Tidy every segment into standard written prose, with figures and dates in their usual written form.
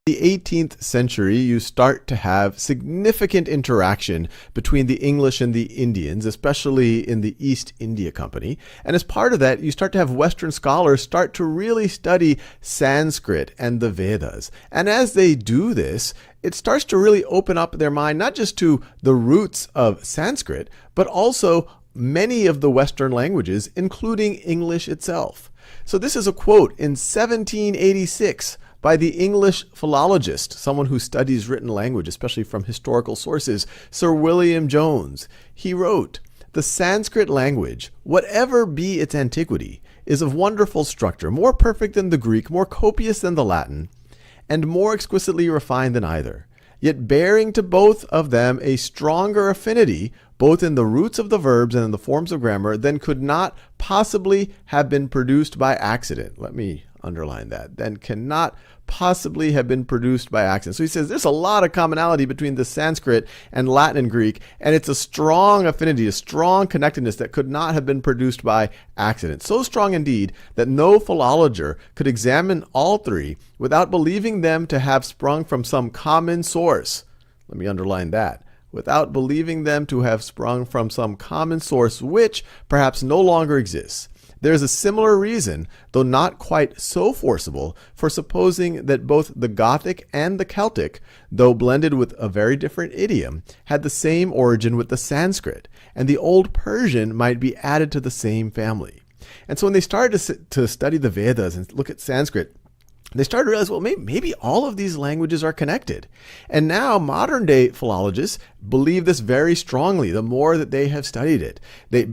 the 18th century, you start to have significant interaction between the English and the Indians, especially in the East India Company. And as part of that, you start to have Western scholars start to really study Sanskrit and the Vedas. And as they do this, it starts to really open up their mind, not just to the roots of Sanskrit, but also many of the Western languages, including English itself. So this is a quote in 1786 by the English philologist, someone who studies written language, especially from historical sources, Sir William Jones. He wrote, "The Sanskrit language, whatever be its antiquity, is of wonderful structure, more perfect than the Greek, more copious than the Latin, and more exquisitely refined than either, yet bearing to both of them a stronger affinity, both in the roots of the verbs and in the forms of grammar, than could not possibly have been produced by accident." Let me underline that. Then cannot possibly have been produced by accident. So he says there's a lot of commonality between the Sanskrit and Latin and Greek, and it's a strong affinity, a strong connectedness that could not have been produced by accident. So strong indeed that no philologer could examine all three without believing them to have sprung from some common source. Let me underline that. Without believing them to have sprung from some common source which perhaps no longer exists. There is a similar reason, though not quite so forcible, for supposing that both the Gothic and the Celtic, though blended with a very different idiom, had the same origin with the Sanskrit, and the Old Persian might be added to the same family. And so when they started to study the Vedas and look at Sanskrit, they started to realize, well, maybe all of these languages are connected. And now modern day philologists believe this very strongly the more that they have studied it.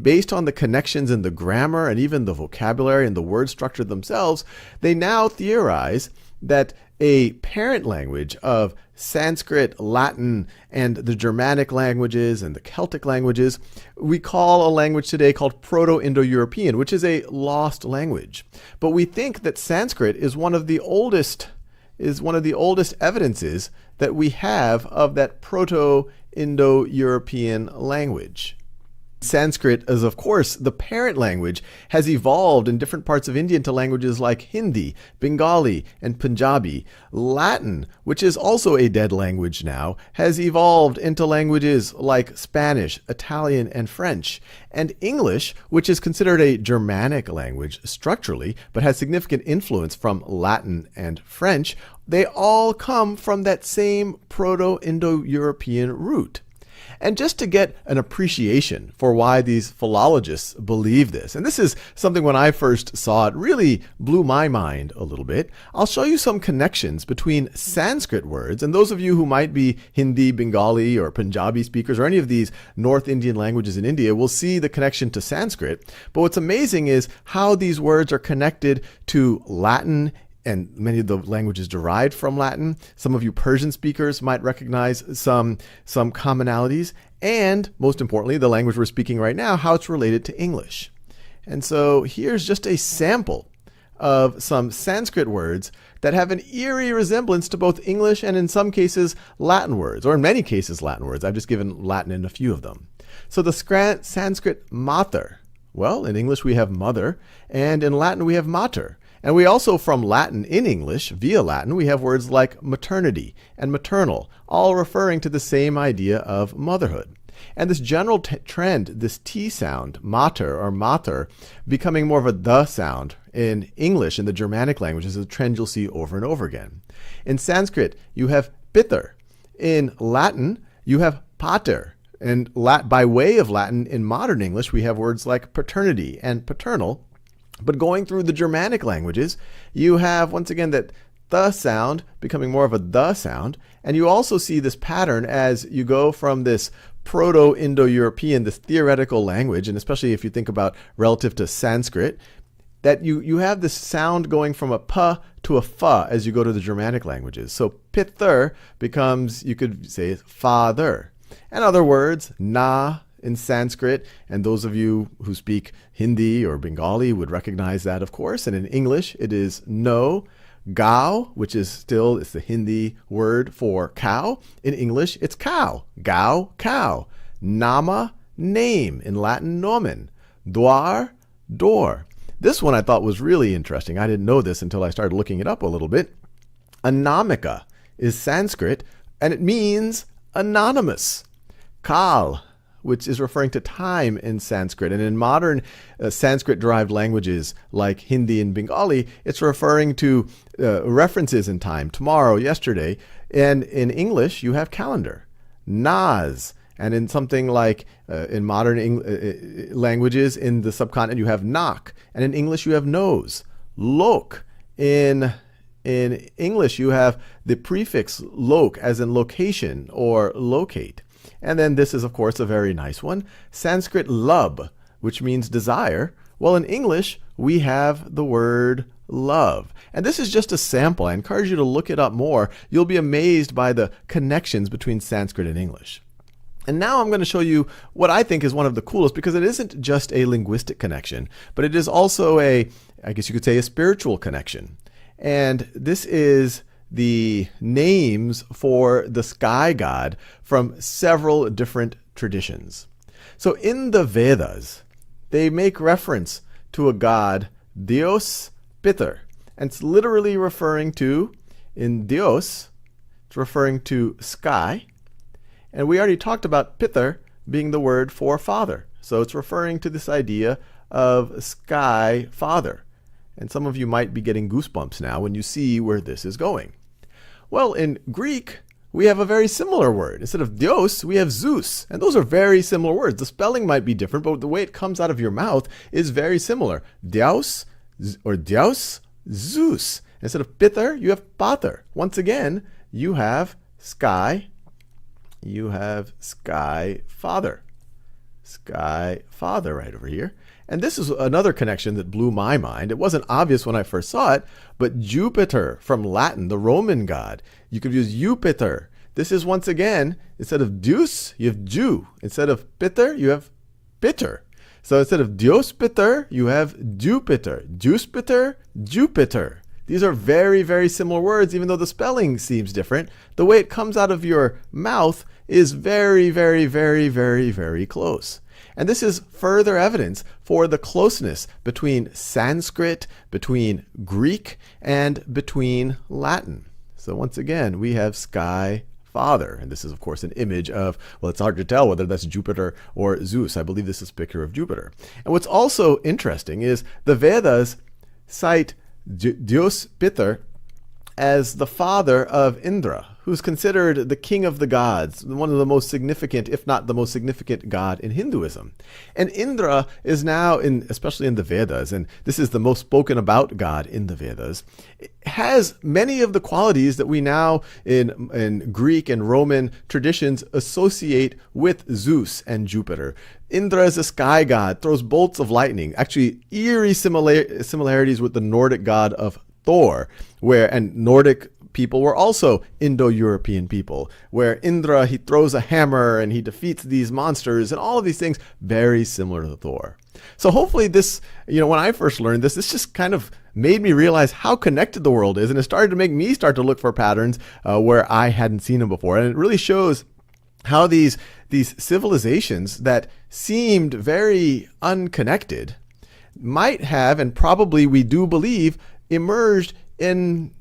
Based on the connections in the grammar and even the vocabulary and the word structure themselves, they now theorize that a parent language of Sanskrit, Latin, and the Germanic languages and the Celtic languages, we call a language today called Proto-Indo-European, which is a lost language. But we think that Sanskrit is one of the oldest evidences that we have of that Proto-Indo-European language. Sanskrit is, of course, the parent language, has evolved in different parts of India into languages like Hindi, Bengali, and Punjabi. Latin, which is also a dead language now, has evolved into languages like Spanish, Italian, and French. And English, which is considered a Germanic language structurally, but has significant influence from Latin and French, they all come from that same Proto-Indo-European root. And just to get an appreciation for why these philologists believe this, and this is something when I first saw it really blew my mind a little bit, I'll show you some connections between Sanskrit words, and those of you who might be Hindi, Bengali, or Punjabi speakers, or any of these North Indian languages in India will see the connection to Sanskrit. But what's amazing is how these words are connected to Latin, and many of the languages derived from Latin. Some of you Persian speakers might recognize some commonalities. And most importantly, the language we're speaking right now, how it's related to English. And so here's just a sample of some Sanskrit words that have an eerie resemblance to both English and in some cases Latin words, or in many cases Latin words. I've just given Latin in a few of them. So the Sanskrit mater. Well, in English we have mother, and in Latin we have mater. And we also, from Latin in English, via Latin, we have words like maternity and maternal, all referring to the same idea of motherhood. And this general trend, this T sound, mater or mater, becoming more of a the sound in English, in the Germanic languages, is a trend you'll see over and over again. In Sanskrit, you have pitar. In Latin, you have pater. And by way of Latin, in modern English, we have words like paternity and paternal. But going through the Germanic languages, you have, once again, that the sound becoming more of a the sound. And you also see this pattern as you go from this Proto-Indo-European, this theoretical language, and especially if you think about relative to Sanskrit, that you have this sound going from a p to a f as you go to the Germanic languages. So pither becomes, you could say, father. And other words, na, in Sanskrit, and those of you who speak Hindi or Bengali would recognize that, of course. And in English, it is no. Gao, which is it's the Hindi word for cow. In English, it's cow. Gao, cow. Nama, name. In Latin, nomen. Dwar, door. This one I thought was really interesting. I didn't know this until I started looking it up a little bit. Anamika is Sanskrit, and it means anonymous. Kal, which is referring to time in Sanskrit. And in modern Sanskrit-derived languages like Hindi and Bengali, it's referring to references in time, tomorrow, yesterday. And in English, you have calendar. Naz. And in something like in modern languages in the subcontinent, you have nak. And in English, you have nose. Lok. In English, you have the prefix lok, as in location or locate. And then this is, of course, a very nice one. Sanskrit lub, which means desire. Well, in English, we have the word love. And this is just a sample. I encourage you to look it up more. You'll be amazed by the connections between Sanskrit and English. And now I'm going to show you what I think is one of the coolest, because it isn't just a linguistic connection, but it is also I guess you could say, a spiritual connection. And this is the names for the sky god from several different traditions. So in the Vedas, they make reference to a god, Dios Pitar. And it's literally referring to, in Dios, it's referring to sky. And we already talked about Pitar being the word for father. So it's referring to this idea of sky father. And some of you might be getting goosebumps now when you see where this is going. Well, in Greek, we have a very similar word. Instead of Dios, we have Zeus. And those are very similar words. The spelling might be different, but the way it comes out of your mouth is very similar. Dios, or Dios, Zeus. Instead of Pitar, you have Pater. Once again, you have sky. You have sky father. Sky father right over here. And this is another connection that blew my mind. It wasn't obvious when I first saw it, but Jupiter from Latin, the Roman god. You could use Jupiter. This is once again, instead of Deus, you have Jew. Instead of Pitar, you have Pitar. So instead of Dios Pitar, you have Jupiter. Jupiter, Jupiter. These are very, very similar words, even though the spelling seems different. The way it comes out of your mouth is very, very, very, very, very close. And this is further evidence for the closeness between Sanskrit, between Greek, and between Latin. So once again, we have sky father. And this is, of course, an image of, well, it's hard to tell whether that's Jupiter or Zeus. I believe this is a picture of Jupiter. And what's also interesting is the Vedas cite Dios Pitar as the father of Indra, who's considered the king of the gods, one of the most significant, if not the most significant god in Hinduism. And Indra is now, especially in the Vedas, and this is the most spoken about god in the Vedas, has many of the qualities that we now in Greek and Roman traditions associate with Zeus and Jupiter. Indra is a sky god, throws bolts of lightning, actually eerie similarities with the Nordic god of Thor, and Nordic people were also Indo-European people, where Indra, he throws a hammer and he defeats these monsters, and all of these things very similar to Thor. So hopefully this, when I first learned this just kind of made me realize how connected the world is, and it started to make me start to look for patterns where I hadn't seen them before. And it really shows how these civilizations that seemed very unconnected might have, and probably we do believe, emerged from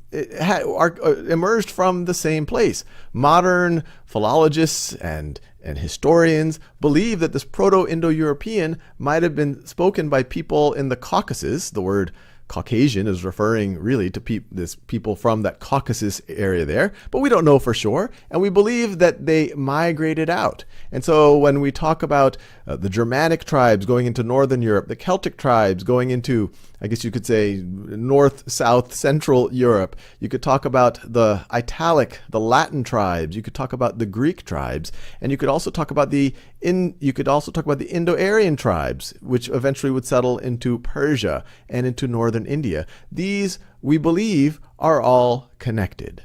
the same place. Modern philologists and historians believe that this Proto-Indo-European might have been spoken by people in the Caucasus. The word Caucasian is referring really to people from that Caucasus area there, but we don't know for sure, and we believe that they migrated out. And so when we talk about the Germanic tribes going into Northern Europe, the Celtic tribes going into, I guess you could say, North, South, Central Europe, you could talk about the Italic, the Latin tribes, you could talk about the Greek tribes, and you could also talk about the Indo-Aryan tribes, which eventually would settle into Persia and into northern India. These, we believe, are all connected.